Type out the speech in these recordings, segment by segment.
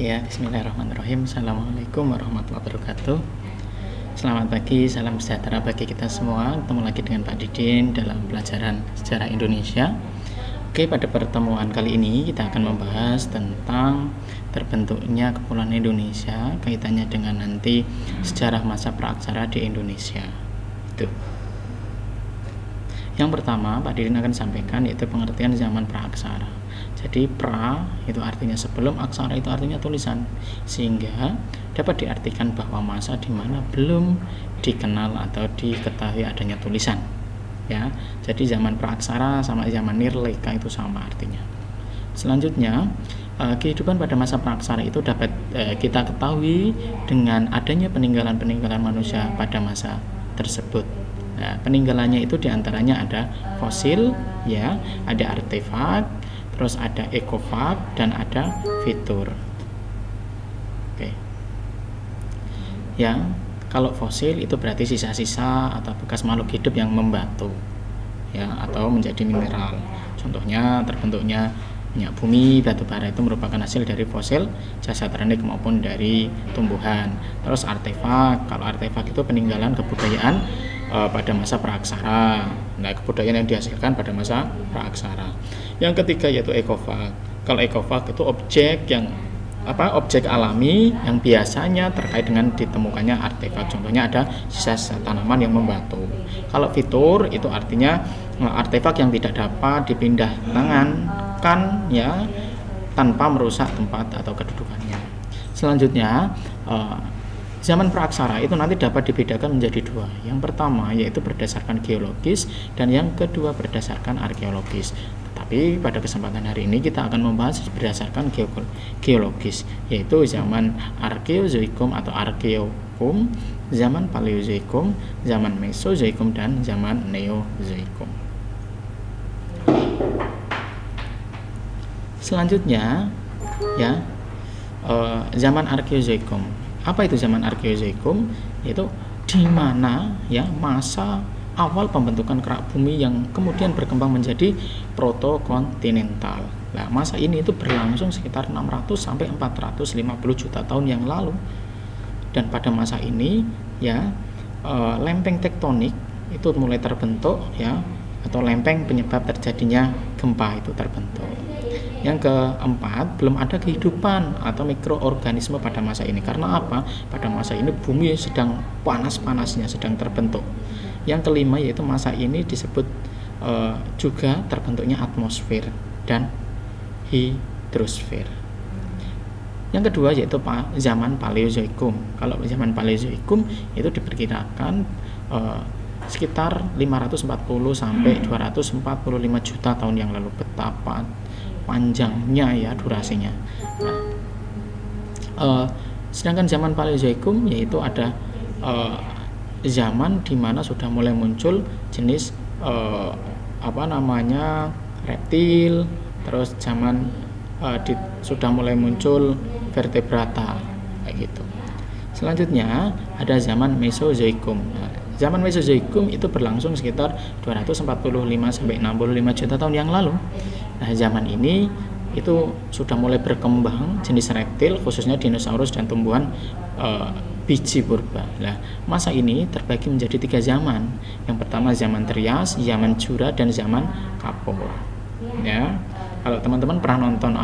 Oke ya, bismillahirrahmanirrahim. Assalamualaikum warahmatullahi wabarakatuh. Selamat pagi, salam sejahtera bagi kita semua. Ketemu lagi dengan Pak Didin dalam pelajaran sejarah Indonesia. Oke, pada pertemuan kali ini kita akan membahas tentang terbentuknya Kepulauan Indonesia, kaitannya dengan nanti sejarah masa praaksara di Indonesia. Itu. Yang pertama, Pak Didin akan sampaikan yaitu pengertian zaman praaksara. Jadi pra itu artinya sebelum, aksara itu artinya tulisan, sehingga dapat diartikan bahwa masa di mana belum dikenal atau diketahui adanya tulisan. Ya, jadi zaman praaksara sama zaman nirleka itu sama artinya. Selanjutnya, kehidupan pada masa praaksara itu dapat kita ketahui dengan adanya peninggalan-peninggalan manusia pada masa tersebut. Nah, peninggalannya itu diantaranya ada fosil, ya, ada artefak, terus ada ekofag dan ada fitur. Oke. Ya, kalau fosil itu berarti sisa-sisa atau bekas makhluk hidup yang membatu, ya, atau menjadi mineral. Contohnya terbentuknya minyak bumi, batu bara itu merupakan hasil dari fosil jasad renik maupun dari tumbuhan. Terus artefak, kalau artefak itu peninggalan kebudayaan pada masa praaksara. Nah, kebudayaan yang dihasilkan pada masa praaksara. Yang ketiga yaitu ekofag. Kalau ekofag itu objek alami yang biasanya terkait dengan ditemukannya artefak. Contohnya ada sisa-sisa tanaman yang membatu. Kalau fitur itu artinya artefak yang tidak dapat dipindah tangankan, ya, tanpa merusak tempat atau kedudukannya. Selanjutnya, zaman praaksara itu nanti dapat dibedakan menjadi dua. Yang pertama yaitu berdasarkan geologis dan yang kedua berdasarkan arkeologis. Tapi pada kesempatan hari ini kita akan membahas berdasarkan geologis, yaitu zaman Arkeozoikum atau Arkeokum, zaman Paleozoikum, zaman Mesozoikum dan zaman Neozoikum. Selanjutnya, ya, zaman Arkeozoikum. Apa itu zaman Arkeozoikum? Yaitu di mana, ya, masa awal pembentukan kerak bumi yang kemudian berkembang menjadi protokontinental. Nah, masa ini itu berlangsung sekitar 600 sampai 450 juta tahun yang lalu. Dan pada masa ini, ya, lempeng tektonik itu mulai terbentuk, ya, atau lempeng penyebab terjadinya gempa itu terbentuk. Yang keempat, belum ada kehidupan atau mikroorganisme pada masa ini. Karena apa? Pada masa ini bumi sedang panas-panasnya, sedang terbentuk. Yang kelima yaitu masa ini disebut juga terbentuknya atmosfer dan hidrosfer. Yang kedua yaitu zaman Paleozoikum. Kalau zaman Paleozoikum itu diperkirakan sekitar 540 sampai 245 juta tahun yang lalu. Betapa panjangnya, ya, durasinya. Nah, sedangkan zaman Paleozoikum yaitu ada zaman di mana sudah mulai muncul jenis reptil, terus zaman sudah mulai muncul vertebrata, kayak gitu. Selanjutnya ada zaman Mesozoikum. Nah, zaman Mesozoikum itu berlangsung sekitar 245 sampai 65 juta tahun yang lalu. Nah, zaman ini itu sudah mulai berkembang jenis reptil, khususnya dinosaurus dan tumbuhan biji purba. Nah, masa ini terbagi menjadi 3 zaman. Yang pertama zaman Trias, zaman Jura, dan zaman Kapur. Ya, kalau teman-teman pernah nonton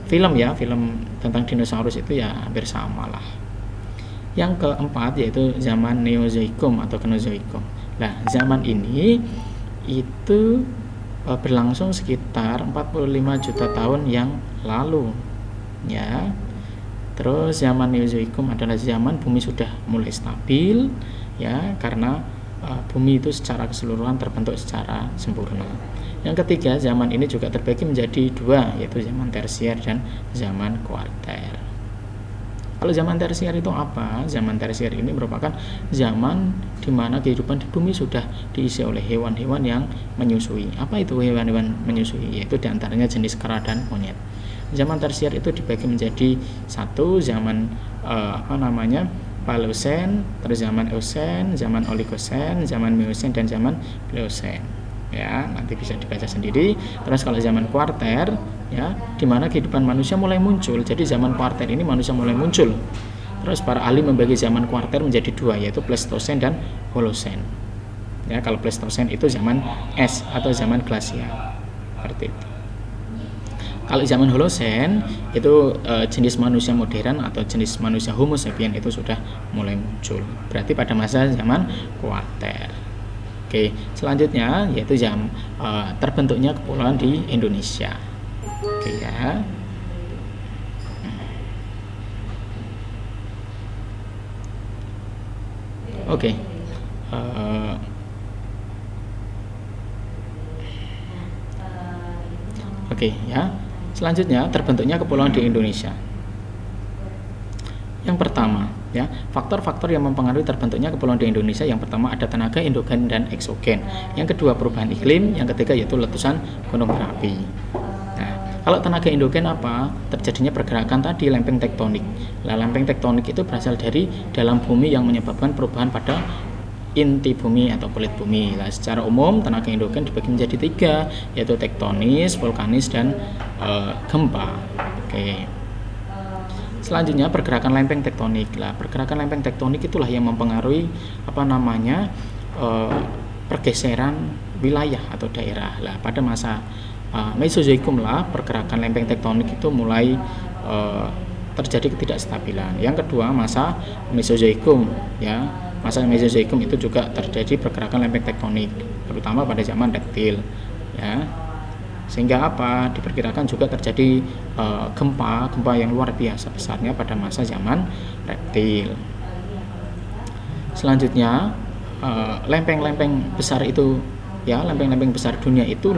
film tentang dinosaurus itu ya hampir sama lah. Yang keempat yaitu zaman Neozoikum atau Kenozoikum. Nah, zaman ini itu berlangsung sekitar 45 juta tahun yang lalu, ya. Terus zaman Neozoikum adalah zaman bumi sudah mulai stabil, ya, karena bumi itu secara keseluruhan terbentuk secara sempurna. Yang ketiga, zaman ini juga terbagi menjadi dua, yaitu zaman tersier dan zaman kuarter. Kalau zaman tersier itu apa? Zaman tersier ini merupakan zaman di mana kehidupan di bumi sudah diisi oleh hewan-hewan yang menyusui. Apa itu hewan-hewan menyusui? Yaitu diantaranya jenis kera dan monyet. Zaman tersier itu dibagi menjadi satu zaman Paleosen, terus zaman Eosen, zaman Oligosen, zaman Miocene dan zaman Pliocene. Ya, nanti bisa dibaca sendiri. Terus kalau zaman kuarter ya, di mana kehidupan manusia mulai muncul. Jadi zaman kuarter ini manusia mulai muncul. Terus para ahli membagi zaman kuarter menjadi dua, yaitu Pleistosen dan Holosen. Ya, kalau Pleistosen itu zaman es atau zaman glasial, seperti itu. Kalau zaman Holosen itu jenis manusia modern atau jenis manusia Homo sapien itu sudah mulai muncul. Berarti pada masa zaman kuarter. Oke, selanjutnya yaitu terbentuknya kepulauan di Indonesia. Oke ya. Oke. Oke ya. Selanjutnya terbentuknya kepulauan di Indonesia. Yang pertama, ya, faktor-faktor yang mempengaruhi terbentuknya kepulauan di Indonesia, yang pertama ada tenaga endogen dan eksogen. Yang kedua perubahan iklim, yang ketiga yaitu letusan gunung berapi. Nah, kalau tenaga endogen apa? Terjadinya pergerakan tadi lempeng tektonik. Nah, lempeng tektonik itu berasal dari dalam bumi yang menyebabkan perubahan pada inti bumi atau kulit bumi. Nah, secara umum tenaga endogen dibagi menjadi tiga, yaitu tektonis, vulkanis, dan gempa. Oke. Selanjutnya pergerakan lempeng tektonik. Lah, pergerakan lempeng tektonik itulah yang mempengaruhi pergeseran wilayah atau daerah. Lah, pada masa Mesozoikum lah pergerakan lempeng tektonik itu mulai terjadi ketidakstabilan. Yang kedua masa Mesozoikum, ya. Masa Mesozoikum itu juga terjadi pergerakan lempeng tektonik, terutama pada zaman reptil, ya. Sehingga apa? Diperkirakan juga terjadi gempa yang luar biasa besarnya pada masa zaman reptil. Selanjutnya lempeng-lempeng besar itu, ya, lempeng-lempeng besar dunia itu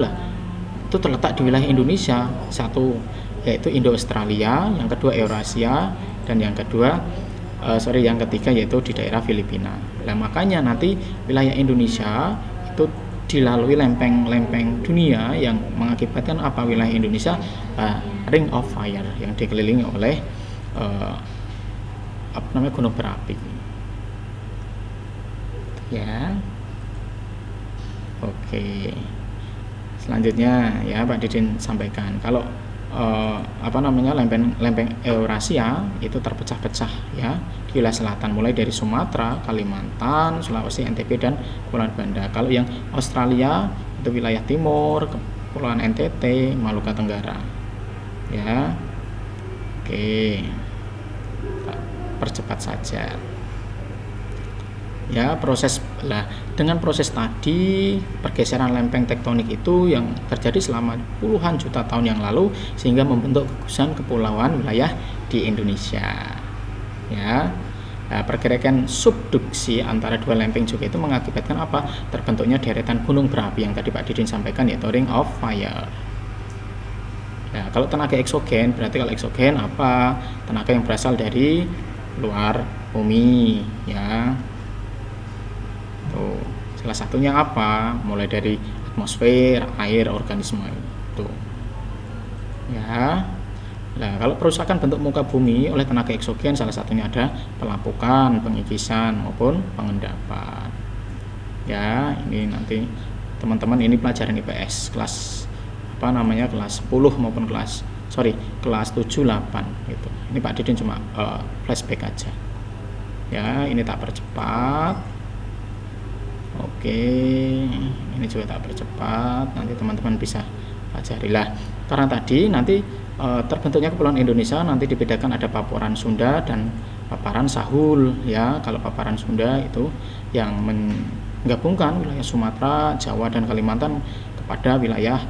terletak di wilayah Indonesia. Satu yaitu Indo-Australia, yang kedua Eurasia, dan yang ketiga yaitu di daerah Filipina. Nah, makanya nanti wilayah Indonesia itu dilalui lempeng-lempeng dunia yang mengakibatkan apa? Wilayah Indonesia ring of fire yang dikelilingi oleh gunung berapi. Ya. Oke. Selanjutnya ya Pak Didin sampaikan kalau lempeng Eurasia itu terpecah-pecah ya di wilayah selatan, mulai dari Sumatera, Kalimantan, Sulawesi, NTB, dan Kepulauan Banda. Kalau yang Australia itu wilayah timur, Kepulauan NTT, Maluka Tenggara. Ya. Oke. Percepat saja. Ya, dengan proses tadi pergeseran lempeng tektonik itu yang terjadi selama puluhan juta tahun yang lalu sehingga membentuk gugusan kepulauan wilayah di Indonesia. Ya. Nah, pergerakan subduksi antara dua lempeng juga itu mengakibatkan apa? Terbentuknya deretan gunung berapi yang tadi Pak Didin sampaikan, yaitu ring of fire. Nah, kalau tenaga eksogen, berarti kalau eksogen apa? Tenaga yang berasal dari luar bumi, ya. Tuh, salah satunya apa? Mulai dari atmosfer, air, organisme itu. Ya. Nah, kalau perusakan bentuk muka bumi oleh tenaga eksogen salah satunya ada pelapukan, pengikisan maupun pengendapan. Ya, ini nanti teman-teman ini pelajaran IPS kelas kelas 10 maupun kelas 7 8 gitu. Ini Pak Didin cuma flashback aja. Ya, ini tak percepat. Oke, ini juga tak percepat, nanti teman-teman bisa pelajarilah. Karena tadi nanti terbentuknya kepulauan Indonesia nanti dibedakan ada paparan Sunda dan paparan Sahul, ya. Kalau paparan Sunda itu yang menggabungkan wilayah Sumatera, Jawa, dan Kalimantan kepada wilayah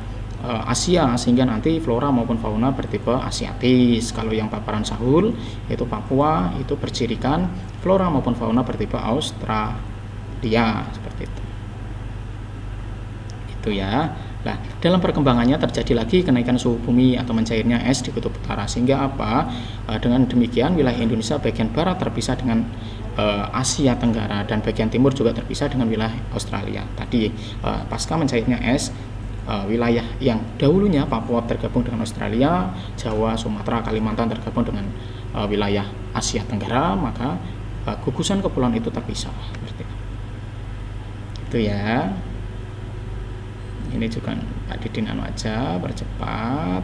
Asia, sehingga nanti flora maupun fauna bertipe asiatis. Kalau yang paparan Sahul yaitu Papua itu bercirikan flora maupun fauna bertipe Australia, seperti itu. Itu ya. Nah, dalam perkembangannya terjadi lagi kenaikan suhu bumi atau mencairnya es di kutub utara, sehingga apa? Dengan demikian wilayah Indonesia bagian barat terpisah dengan Asia Tenggara dan bagian timur juga terpisah dengan wilayah Australia. Tadi pasca mencairnya es, wilayah yang dahulunya Papua tergabung dengan Australia, Jawa, Sumatera, Kalimantan tergabung dengan wilayah Asia Tenggara, maka gugusan kepulauan itu terpisah. Seperti itu ya. Ini juga Pak Didin aja percepat.